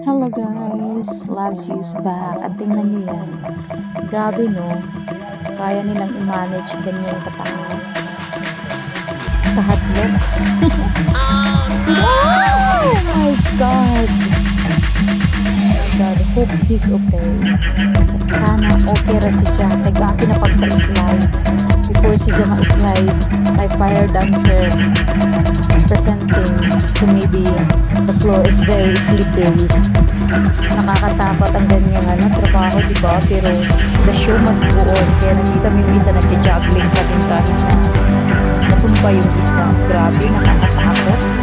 Hello guys, Loves You's back at tingnan nyo yan. Grabe no, kaya nilang i-manage ganyan kataas. Kahatlot. Oh my God! God, hope he's okay. Sana okay ra si siya. Nag-aki na pagpa-slide. Before si siya ma-slide, may fire dancer presenting. So maybe the floor is very slippery. Nakakatakot ang ganyang trabaho, diba? Pero the show must go on. Kaya nakita mo yung isa nagja-juggling pa din kahit na natumpa yung isa. Grabe, nakakatakot.